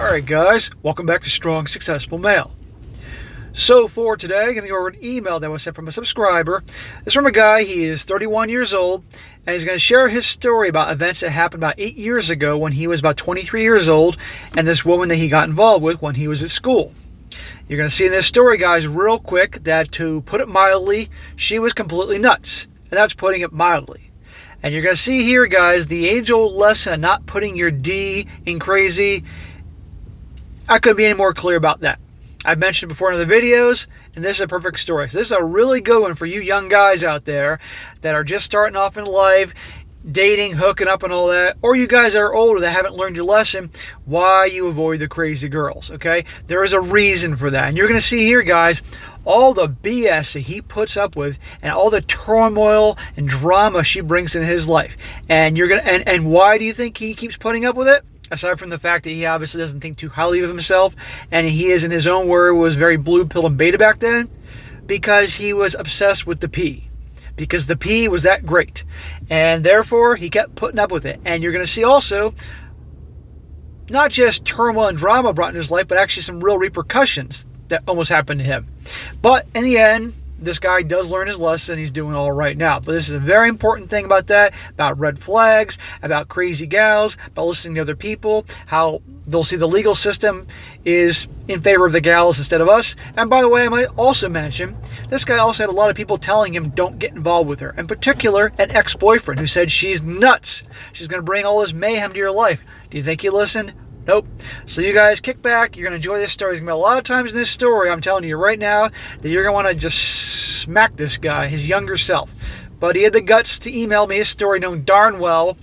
Alright guys, welcome back to Strong Successful Male. So for today, I'm going to go over an email that was sent from a subscriber. It's from a guy, he is 31 years old, and he's going to share his story about events that happened about 8 years ago when he was about 23 years old, and this woman that he got involved with when he was at school. You're going to see in this story, guys, real quick, that to put it mildly, she was completely nuts. And that's putting it mildly. And you're going to see here, guys, the age-old lesson of not putting your D in crazy. I couldn't be any more clear about that. I've mentioned it before in other videos, and this is a perfect story. So this is a really good one for you young guys out there that are just starting off in life, dating, hooking up and all that, or you guys that are older that haven't learned your lesson, why you avoid the crazy girls, okay? There is a reason for that. And you're going to see here, guys, all the BS that he puts up with and all the turmoil and drama she brings in his life. And you're going to and why do you think he keeps putting up with it? Aside from the fact that he obviously doesn't think too highly of himself, and he is, in his own word, was very blue pill and beta back then, because he was obsessed with the P. Because the P was that great. And therefore, he kept putting up with it. And you're going to see also, not just turmoil and drama brought in his life, but actually some real repercussions that almost happened to him. But in the end, this guy does learn his lesson. He's doing all right now. But this is a very important thing about that, about red flags, about crazy gals, about listening to other people, how they'll see the legal system is in favor of the gals instead of us. And by the way, I might also mention, this guy also had a lot of people telling him don't get involved with her. In particular, an ex-boyfriend who said she's nuts. She's going to bring all this mayhem to your life. Do you think he listened? Nope. So you guys kick back. You're going to enjoy this story. There's going to be a lot of times in this story, I'm telling you right now, that you're going to want to just smack this guy, his younger self. But he had the guts to email me his story, knowing darn well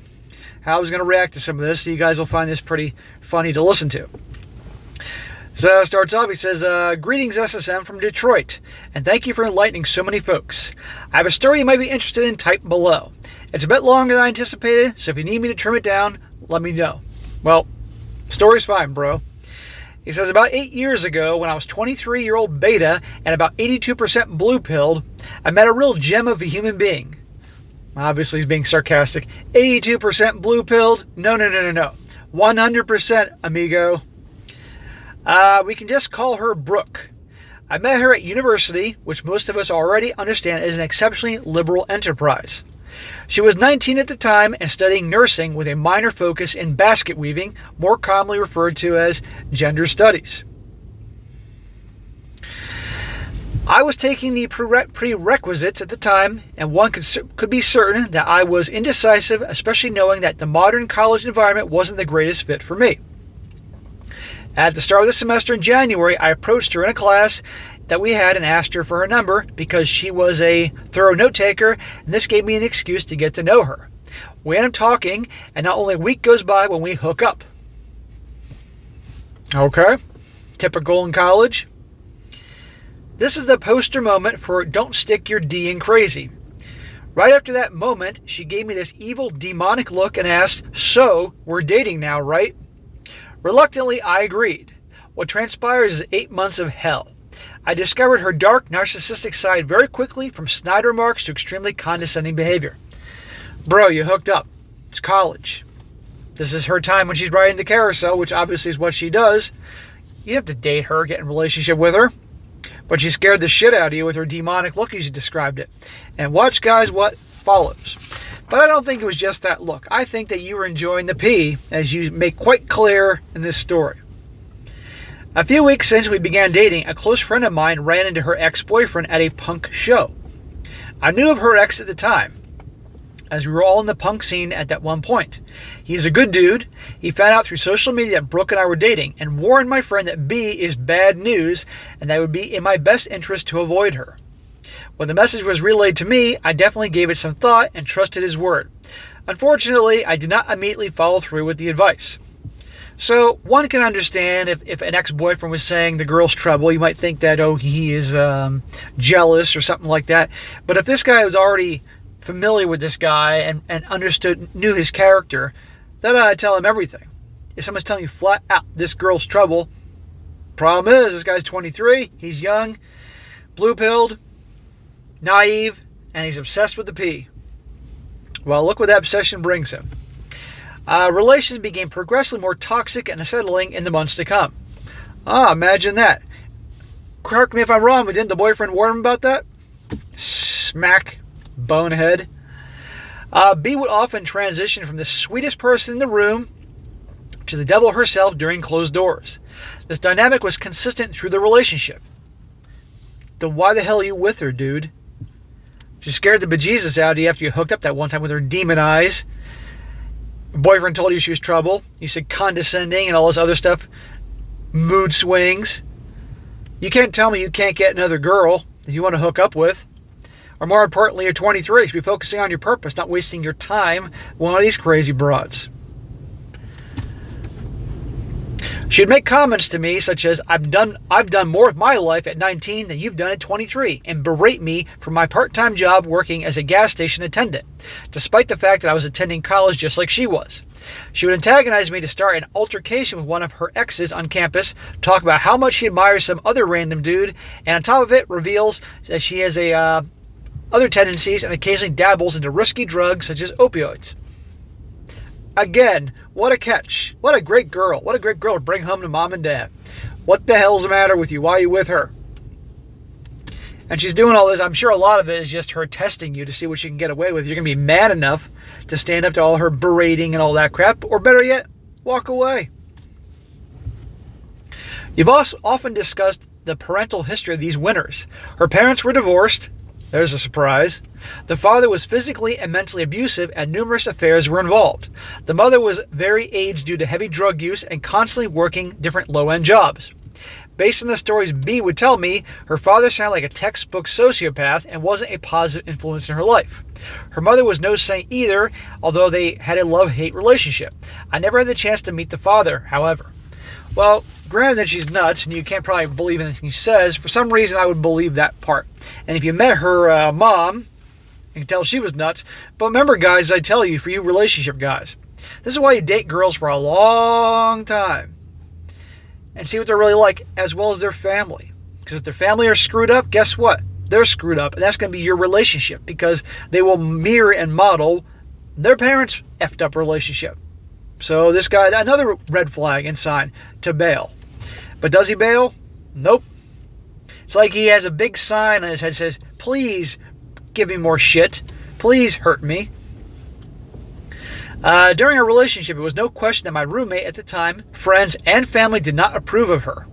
how I was going to react to some of this. So you guys will find this pretty funny to listen to. So it starts off, he says, greetings SSM from Detroit, and thank you for enlightening so many folks. I have a story you might be interested in, type below. It's a bit longer than I anticipated, so if you need me to trim it down, let me know. Well, story's fine, bro. He says, about 8 years ago, when I was 23-year-old beta and about 82% blue-pilled, I met a real gem of a human being. Obviously, he's being sarcastic. 82% blue-pilled? No. 100%, amigo. We can just call her Brooke. I met her at university, which most of us already understand is an exceptionally liberal enterprise. She was 19 at the time and studying nursing with a minor focus in basket weaving, more commonly referred to as gender studies. I was taking the prerequisites at the time, and one could be certain that I was indecisive, especially knowing that the modern college environment wasn't the greatest fit for me. At the start of the semester in January, I approached her in a class that we had and asked her for her number because she was a thorough note taker, and this gave me an excuse to get to know her. We end up talking, and not only a week goes by when we hook up. Okay, typical in college. This is the poster moment for don't stick your D in crazy. Right after that moment, she gave me this evil demonic look and asked, so we're dating now, right? Reluctantly, I agreed. What transpires is 8 months of hell. I discovered her dark, narcissistic side very quickly, from snide remarks to extremely condescending behavior. Bro, you hooked up. It's college. This is her time when she's riding the carousel, which obviously is what she does. You have to date her, get in a relationship with her. But she scared the shit out of you with her demonic look as you described it. And watch, guys, what follows. But I don't think it was just that look. I think that you were enjoying the P, as you make quite clear in this story. A few weeks since we began dating, a close friend of mine ran into her ex-boyfriend at a punk show. I knew of her ex at the time, as we were all in the punk scene at that one point. He's a good dude. He found out through social media that Brooke and I were dating, and warned my friend that B is bad news, and that it would be in my best interest to avoid her. When the message was relayed to me, I definitely gave it some thought and trusted his word. Unfortunately, I did not immediately follow through with the advice. So one can understand if an ex-boyfriend was saying the girl's trouble, you might think that, oh, he is jealous or something like that. But if this guy was already familiar with this guy and knew his character, then I'd tell him everything. If someone's telling you flat out, this girl's trouble, problem is, this guy's 23, he's young, blue-pilled, naive, and he's obsessed with the P. Well, look what that obsession brings him. Relations became progressively more toxic and unsettling in the months to come. Imagine that. Correct me if I'm wrong, but didn't the boyfriend warn him about that? Smack. Bonehead. B would often transition from the sweetest person in the room to the devil herself during closed doors. This dynamic was consistent through the relationship. Then why the hell are you with her, dude? She scared the bejesus out of you after you hooked up that one time with her demon eyes. Your boyfriend told you she was trouble. You said condescending and all this other stuff. Mood swings. You can't tell me you can't get another girl that you want to hook up with. Or more importantly, you're 23. You should be focusing on your purpose, not wasting your time with one of these crazy broads. She'd make comments to me such as, I've done more with my life at 19 than you've done at 23, and berate me for my part-time job working as a gas station attendant, despite the fact that I was attending college just like she was. She would antagonize me to start an altercation with one of her exes on campus, talk about how much she admires some other random dude, and on top of it reveals that she has other tendencies and occasionally dabbles into risky drugs such as opioids. Again, what a catch. What a great girl. What a great girl to bring home to mom and dad. What the hell's the matter with you? Why are you with her? And she's doing all this. I'm sure a lot of it is just her testing you to see what she can get away with. You're going to be mad enough to stand up to all her berating and all that crap. Or better yet, walk away. You've also often discussed the parental history of these winners. Her parents were divorced. There's a surprise. The father was physically and mentally abusive and numerous affairs were involved. The mother was very aged due to heavy drug use and constantly working different low-end jobs. Based on the stories B would tell me, her father sounded like a textbook sociopath and wasn't a positive influence in her life. Her mother was no saint either, although they had a love-hate relationship. I never had the chance to meet the father, however. Well, granted that she's nuts and you can't probably believe anything she says, for some reason I would believe that part. And if you met her mom, you can tell she was nuts. But remember, guys, I tell you, for you relationship guys, this is why you date girls for a long time. And see what they're really like, as well as their family. Because if their family are screwed up, guess what? They're screwed up. And that's going to be your relationship. Because they will mirror and model their parents' effed up relationship. So this guy, another red flag and sign to bail. But does he bail? Nope. It's like he has a big sign on his head that says, please give me more shit. Please hurt me. During our relationship, it was no question that my roommate at the time, friends, and family did not approve of her.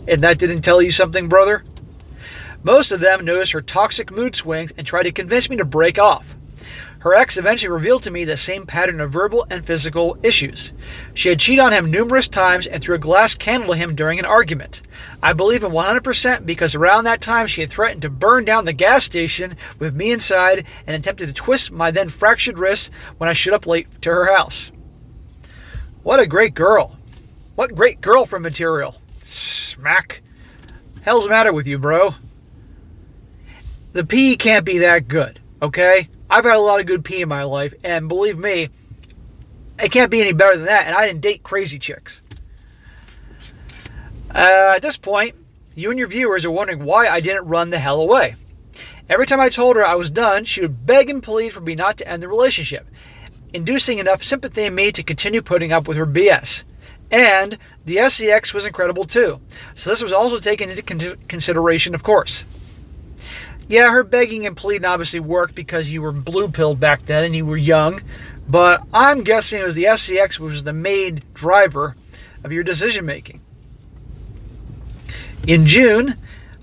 And that didn't tell you something, brother? Most of them noticed her toxic mood swings and tried to convince me to break off. Her ex eventually revealed to me the same pattern of verbal and physical issues. She had cheated on him numerous times and threw a glass candle at him during an argument. I believe him 100% because around that time she had threatened to burn down the gas station with me inside and attempted to twist my then fractured wrist when I showed up late to her house. What a great girl. What great girlfriend material. Smack. Hell's the matter with you, bro? The pee can't be that good, okay? I've had a lot of good pee in my life, and believe me, it can't be any better than that, and I didn't date crazy chicks. At this point, you and your viewers are wondering why I didn't run the hell away. Every time I told her I was done, she would beg and plead for me not to end the relationship, inducing enough sympathy in me to continue putting up with her BS. And the SEX was incredible too, so this was also taken into consideration, of course. Yeah, her begging and pleading obviously worked because you were blue-pilled back then and you were young, but I'm guessing it was the SCX which was the main driver of your decision-making. In June,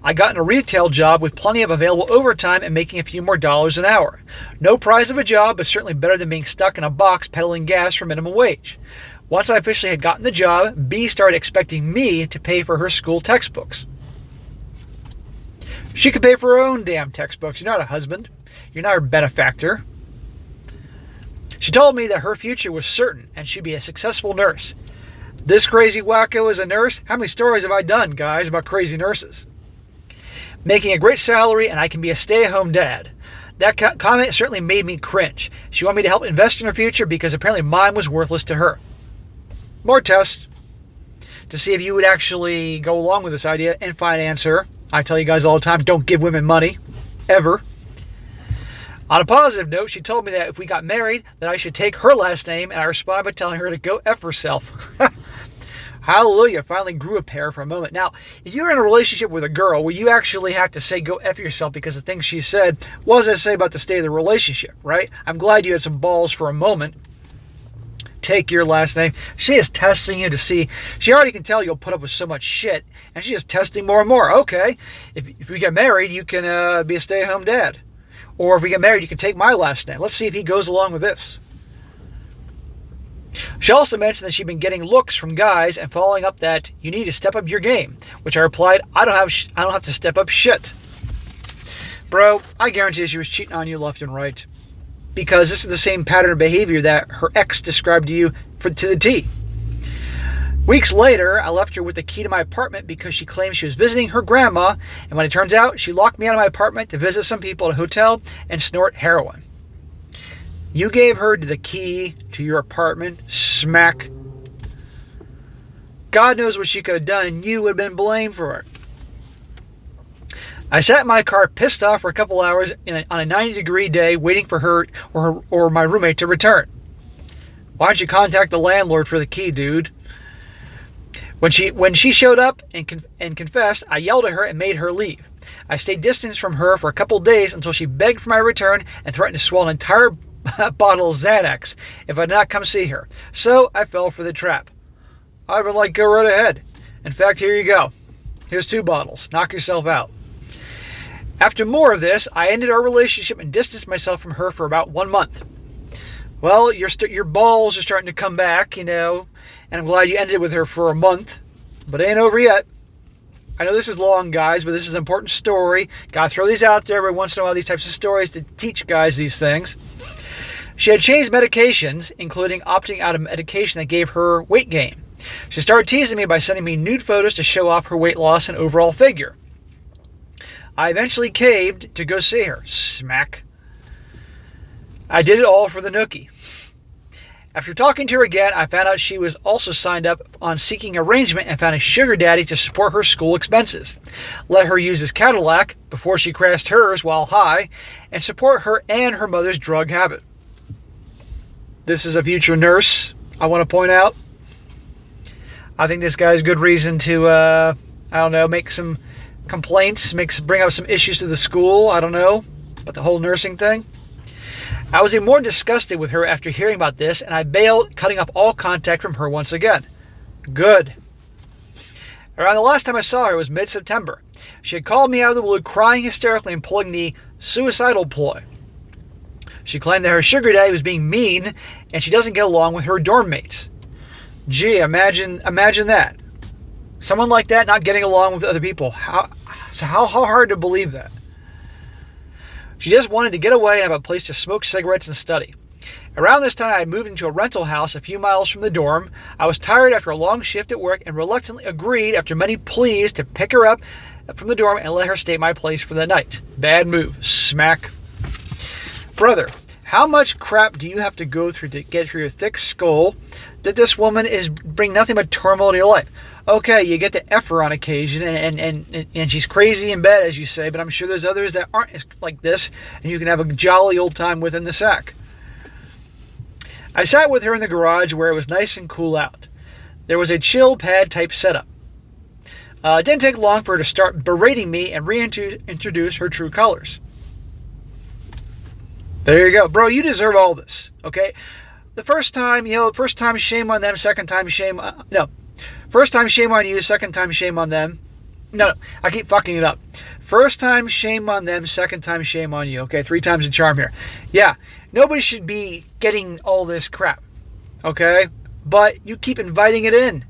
I got in a retail job with plenty of available overtime and making a few more dollars an hour. No prize of a job, but certainly better than being stuck in a box peddling gas for minimum wage. Once I officially had gotten the job, B started expecting me to pay for her school textbooks. She could pay for her own damn textbooks. You're not a husband. You're not her benefactor. She told me that her future was certain and she'd be a successful nurse. This crazy wacko is a nurse? How many stories have I done, guys, about crazy nurses? Making a great salary and I can be a stay-at-home dad. That comment certainly made me cringe. She wanted me to help invest in her future because apparently mine was worthless to her. More tests to see if you would actually go along with this idea and finance her. I tell you guys all the time, don't give women money. Ever. On a positive note, she told me that if we got married, that I should take her last name, and I responded by telling her to go F herself. Hallelujah, finally grew a pair for a moment. Now, if you're in a relationship with a girl where you actually have to say go F yourself because of things she said, what does that say about the state of the relationship, right? I'm glad you had some balls for a moment. Take your last name. She is testing you to see. She already can tell you'll put up with so much shit, and she's just testing more and more. Okay, if we get married, you can be a stay-at-home dad. Or if we get married, you can take my last name. Let's see if he goes along with this. She also mentioned that she'd been getting looks from guys and following up that you need to step up your game, which I replied, I don't have to step up shit. Bro, I guarantee she was cheating on you left and right, because this is the same pattern of behavior that her ex described to you to the T. Weeks later, I left her with the key to my apartment because she claimed she was visiting her grandma, and when it turns out, she locked me out of my apartment to visit some people at a hotel and snort heroin. You gave her the key to your apartment, smack. God knows what she could have done, and you would have been blamed for it. I sat in my car pissed off for a couple hours on a 90-degree day waiting for her or my roommate to return. Why don't you contact the landlord for the key, dude? When she showed up and confessed, I yelled at her and made her leave. I stayed distant from her for a couple days until she begged for my return and threatened to swallow an entire bottle of Xanax if I did not come see her. So I fell for the trap. I would like, go right ahead. In fact, here you go. Here's 2 bottles. Knock yourself out. After more of this, I ended our relationship and distanced myself from her for about 1 month. Well, your balls are starting to come back, and I'm glad you ended with her for a month, but it ain't over yet. I know this is long, guys, but this is an important story. Gotta throw these out there every once in a while, these types of stories, to teach guys these things. She had changed medications, including opting out of medication that gave her weight gain. She started teasing me by sending me nude photos to show off her weight loss and overall figure. I eventually caved to go see her. Smack. I did it all for the nookie. After talking to her again, I found out she was also signed up on Seeking Arrangement and found a sugar daddy to support her school expenses. Let her use his Cadillac before she crashed hers while high, and support her and her mother's drug habit. This is a future nurse, I want to point out. I think this guy's good reason to, make some complaints, bring up some issues to the school. I don't know, about the whole nursing thing. I was even more disgusted with her after hearing about this, and I bailed, cutting off all contact from her once again. Good. Around the last time I saw her was mid-September. She had called me out of the blue, crying hysterically and pulling the suicidal ploy. She claimed that her sugar daddy was being mean, and she doesn't get along with her dorm mates. Gee, imagine that. Someone like that not getting along with other people. How hard to believe that? She just wanted to get away and have a place to smoke cigarettes and study. Around this time, I moved into a rental house a few miles from the dorm. I was tired after a long shift at work and reluctantly agreed, after many pleas, to pick her up from the dorm and let her stay at my place for the night. Bad move. Smack. Brother, how much crap do you have to go through to get through your thick skull that this woman is bring nothing but turmoil to your life? Okay, you get to F her on occasion, and she's crazy in bed, as you say, but I'm sure there's others that aren't like this, and you can have a jolly old time within the sack. I sat with her in the garage where it was nice and cool out. There was a chill pad type setup. It didn't take long for her to start berating me and reintroduce her true colors. There you go. Bro, you deserve all this, okay? The first time, shame on them. Second time, First time, shame on you. Second time, shame on them. No, I keep fucking it up. First time, shame on them. Second time, shame on you. Okay, 3 times the charm here. Yeah, nobody should be getting all this crap, okay? But you keep inviting it in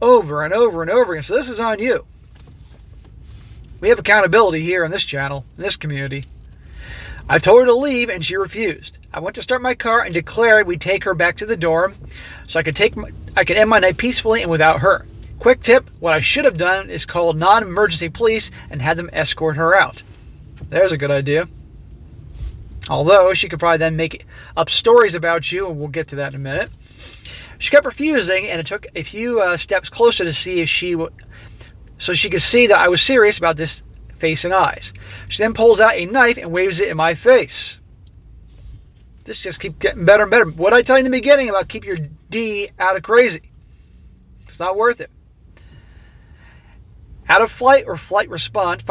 over and over and over again. So this is on you. We have accountability here on this channel, in this community. I told her to leave, and she refused. I went to start my car and declared we'd take her back to the dorm so I could end my night peacefully and without her. Quick tip, what I should have done is call non-emergency police and had them escort her out. There's a good idea. Although she could probably then make up stories about you, and we'll get to that in a minute. She kept refusing, and it took a few steps closer to see if so she could see that I was serious about this face and eyes. She then pulls out a knife and waves it in my face. This just keeps getting better and better. What did I tell you in the beginning about keep your D out of crazy? It's not worth it. Out of fight or flight response,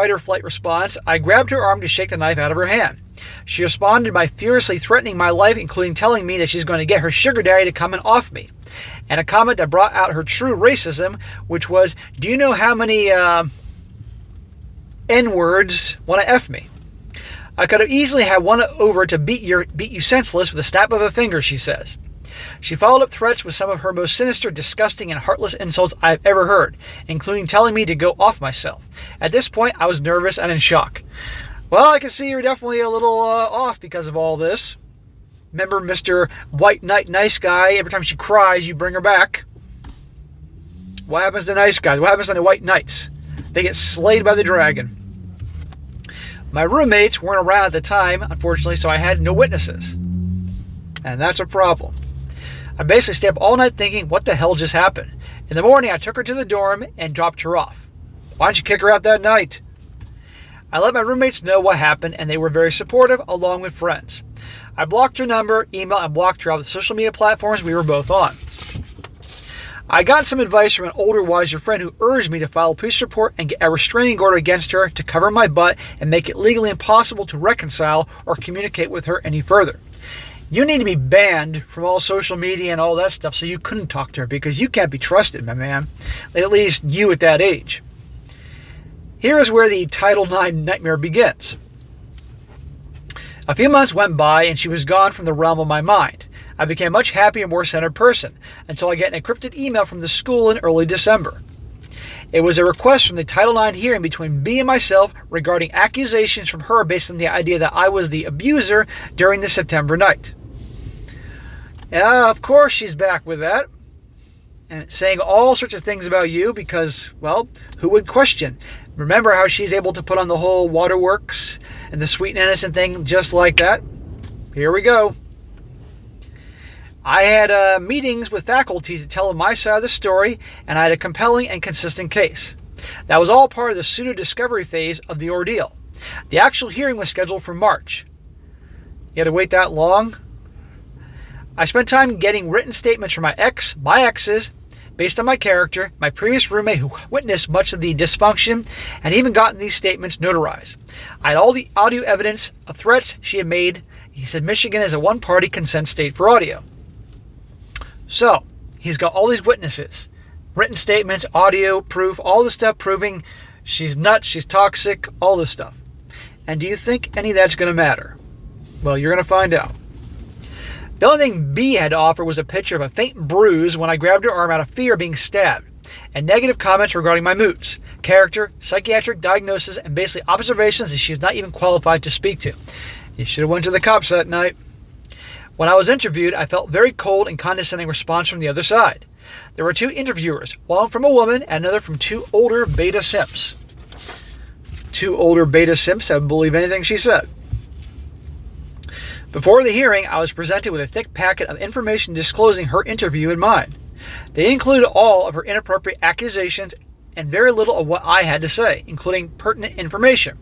I grabbed her arm to shake the knife out of her hand. She responded by furiously threatening my life, including telling me that she's going to get her sugar daddy to come and off me. And a comment that brought out her true racism, which was, do you know how many N-words want to F me? I could have easily had one over to beat you senseless with a snap of a finger, she says. She followed up threats with some of her most sinister, disgusting, and heartless insults I've ever heard, including telling me to go off myself. At this point, I was nervous and in shock. Well, I can see you're definitely a little off because of all this. Remember Mr. White Knight Nice Guy? Every time she cries, you bring her back. What happens to nice guys? What happens to the White Knights? They get slayed by the dragon. My roommates weren't around at the time, unfortunately, so I had no witnesses. And that's a problem. I basically stayed up all night thinking, what the hell just happened? In the morning, I took her to the dorm and dropped her off. Why didn't you kick her out that night? I let my roommates know what happened, and they were very supportive, along with friends. I blocked her number, email, and blocked her off the social media platforms we were both on. I got some advice from an older, wiser friend who urged me to file a police report and get a restraining order against her to cover my butt and make it legally impossible to reconcile or communicate with her any further. You need to be banned from all social media and all that stuff so you couldn't talk to her because you can't be trusted, my man. At least you at that age. Here is where the Title IX nightmare begins. A few months went by and she was gone from the realm of my mind. I became a much happier, more centered person until I get an encrypted email from the school in early December. It was a request from the Title IX hearing between me and myself regarding accusations from her based on the idea that I was the abuser during the September night. Yeah, of course she's back with that. And saying all sorts of things about you because, well, who would question? Remember how she's able to put on the whole waterworks and the sweet and innocent thing just like that? Here we go. I had meetings with faculty to tell them my side of the story, and I had a compelling and consistent case. That was all part of the pseudo-discovery phase of the ordeal. The actual hearing was scheduled for March. You had to wait that long? I spent time getting written statements from my exes, based on my character, my previous roommate who witnessed much of the dysfunction, and even gotten these statements notarized. I had all the audio evidence of threats she had made. He said Michigan is a one-party consent state for audio. So, he's got all these witnesses, written statements, audio, proof, all this stuff proving she's nuts, she's toxic, all this stuff. And do you think any of that's going to matter? Well, you're going to find out. The only thing B had to offer was a picture of a faint bruise when I grabbed her arm out of fear of being stabbed, and negative comments regarding my moods, character, psychiatric diagnosis, and basically observations that she was not even qualified to speak to. You should have went to the cops that night. When I was interviewed, I felt very cold and condescending response from the other side. There were two interviewers, one from a woman and another from two older beta simps. Two older beta simps that would believe anything she said. Before the hearing, I was presented with a thick packet of information disclosing her interview and mine. They included all of her inappropriate accusations and very little of what I had to say, including pertinent information.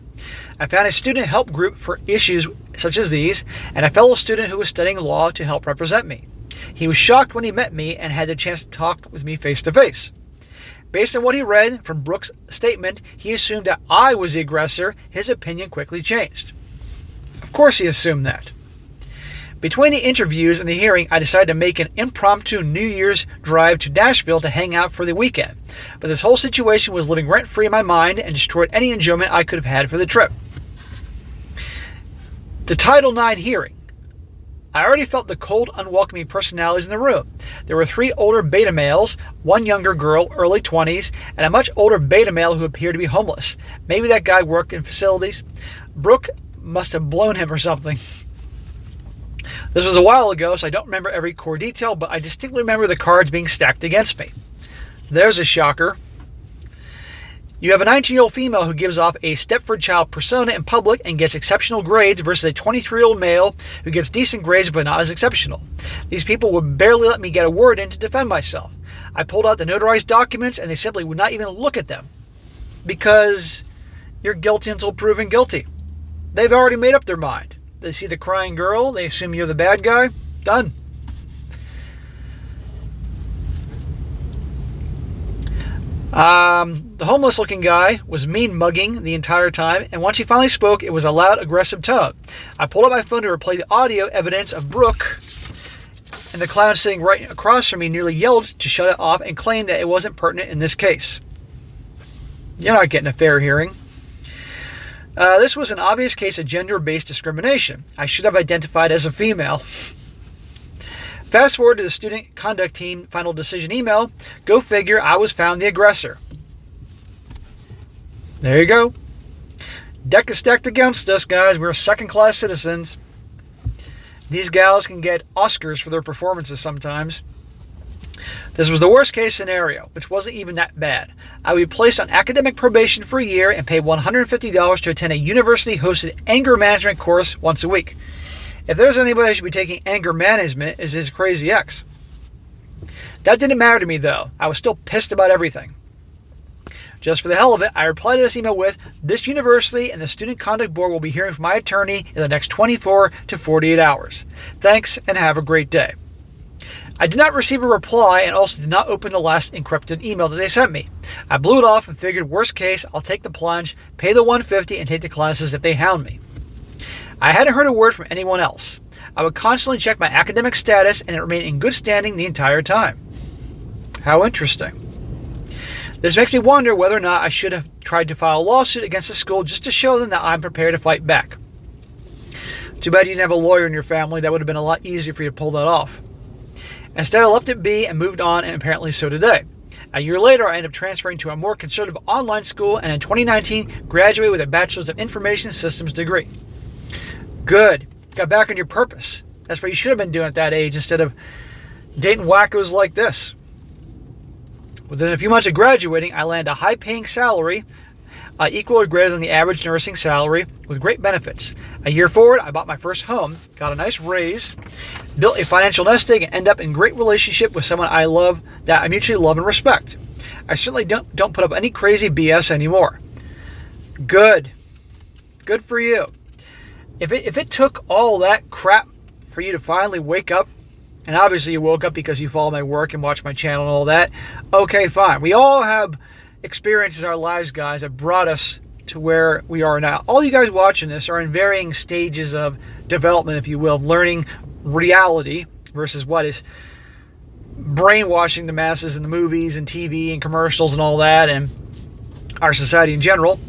I found a student help group for issues such as these, and a fellow student who was studying law to help represent me. He was shocked when he met me and had the chance to talk with me face to face. Based on what he read from Brooks' statement, he assumed that I was the aggressor. His opinion quickly changed. Of course he assumed that. Between the interviews and the hearing, I decided to make an impromptu New Year's drive to Nashville to hang out for the weekend. But this whole situation was living rent-free in my mind and destroyed any enjoyment I could have had for the trip. The Title IX hearing. I already felt the cold, unwelcoming personalities in the room. There were 3 older beta males, 1 younger girl, early 20s, and a much older beta male who appeared to be homeless. Maybe that guy worked in facilities. Brooke must have blown him or something. This was a while ago, so I don't remember every core detail, but I distinctly remember the cards being stacked against me. There's a shocker. You have a 19-year-old female who gives off a Stepford child persona in public and gets exceptional grades versus a 23-year-old male who gets decent grades but not as exceptional. These people would barely let me get a word in to defend myself. I pulled out the notarized documents and they simply would not even look at them because you're guilty until proven guilty. They've already made up their mind. They see the crying girl. They assume you're the bad guy. Done. The homeless-looking guy was mean-mugging the entire time, and once he finally spoke, it was a loud, aggressive tone. I pulled up my phone to replay the audio evidence of Brooke, and the clown sitting right across from me nearly yelled to shut it off and claimed that it wasn't pertinent in this case. You're not getting a fair hearing. This was an obvious case of gender-based discrimination. I should have identified as a female. Fast forward to the student conduct team final decision email. Go figure, I was found the aggressor. There you go. Deck is stacked against us, guys. We're second-class citizens. These gals can get Oscars for their performances sometimes. This was the worst case scenario, which wasn't even that bad. I would be placed on academic probation for a year and pay $150 to attend a university-hosted anger management course once a week. If there's anybody that should be taking anger management, is his crazy ex. That didn't matter to me, though. I was still pissed about everything. Just for the hell of it, I replied to this email with, this university and the Student Conduct Board will be hearing from my attorney in the next 24 to 48 hours. Thanks, and have a great day. I did not receive a reply and also did not open the last encrypted email that they sent me. I blew it off and figured, worst case, I'll take the plunge, pay the $150, and take the classes if they hound me. I hadn't heard a word from anyone else. I would constantly check my academic status, and it remained in good standing the entire time. How interesting. This makes me wonder whether or not I should have tried to file a lawsuit against the school just to show them that I'm prepared to fight back. Too bad you didn't have a lawyer in your family. That would have been a lot easier for you to pull that off. Instead, I left it be and moved on, and apparently so did they. A year later, I ended up transferring to a more conservative online school, and in 2019, graduated with a Bachelor's of Information Systems degree. Good. Got back on your purpose. That's what you should have been doing at that age instead of dating wackos like this. Within a few months of graduating, I landed a high-paying salary, equal or greater than the average nursing salary, with great benefits. A year forward, I bought my first home, got a nice raise, built a financial nest egg, and ended up in great relationship with someone I love, that I mutually love and respect. I certainly don't put up any crazy BS anymore. Good. Good for you. If it took all that crap for you to finally wake up, and obviously you woke up because you follow my work and watch my channel and all that, okay, fine. We all have experiences in our lives, guys, that brought us to where we are now. All you guys watching this are in varying stages of development, if you will, of learning reality versus what is brainwashing the masses in the movies and TV and commercials and all that, and our society in general.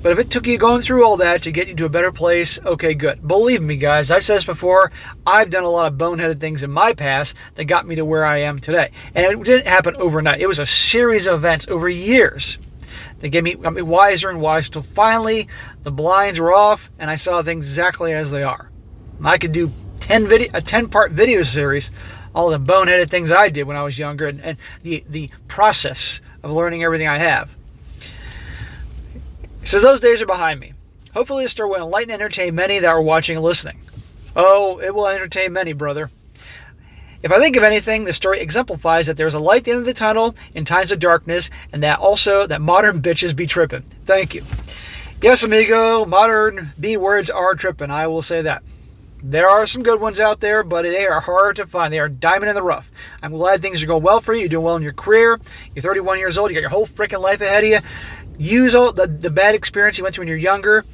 But if it took you going through all that to get you to a better place, okay, good. Believe me, guys, I said this before, I've done a lot of boneheaded things in my past that got me to where I am today. And it didn't happen overnight. It was a series of events over years that got me wiser and wiser until finally the blinds were off and I saw things exactly as they are. I could do a 10-part video series, all the boneheaded things I did when I was younger and the process of learning everything I have. Says those days are behind me. Hopefully this story will enlighten and entertain many that are watching and listening. Oh, it will entertain many, brother. If I think of anything, the story exemplifies that there's a light at the end of the tunnel in times of darkness, and that also that modern bitches be tripping. Thank you. Yes, amigo, modern B words are tripping. I will say that. There are some good ones out there, but they are hard to find. They are diamond in the rough. I'm glad things are going well for you. You're doing well in your career. You're 31 years old. You got your whole freaking life ahead of you. Use all the bad experience you went through when you're younger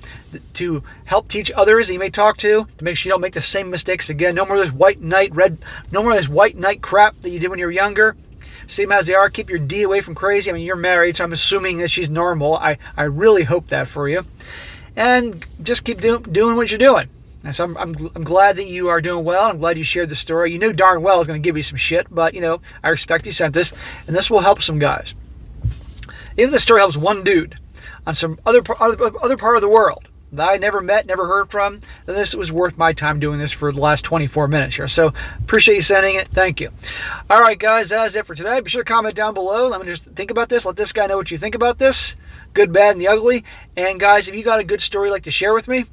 to help teach others that you may talk to make sure you don't make the same mistakes again. No more of this white knight crap that you did when you were younger. Same as they are. Keep your D away from crazy. I mean, you're married, so I'm assuming that she's normal. I really hope that for you. And just keep doing what you're doing. And so I'm glad that you are doing well. I'm glad you shared the story. You knew darn well I was going to give you some shit, but, I respect you sent this, and this will help some guys. Even if the story helps one dude on some other part of the world that I never met, never heard from, then this was worth my time doing this for the last 24 minutes here. So appreciate you sending it. Thank you. All right, guys, that's it for today. Be sure to comment down below. Let me just think about this. Let this guy know what you think about this. Good, bad, and the ugly. And, guys, if you got a good story you'd like to share with me,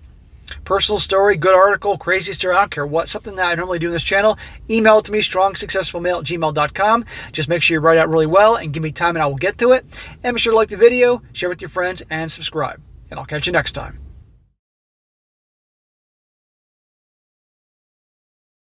personal story, good article, crazy story, I don't care what, something that I normally do in this channel, email it to me, strongsuccessfulmale@gmail.com. Just make sure you write out really well and give me time and I will get to it. And be sure to like the video, share with your friends, and subscribe. And I'll catch you next time.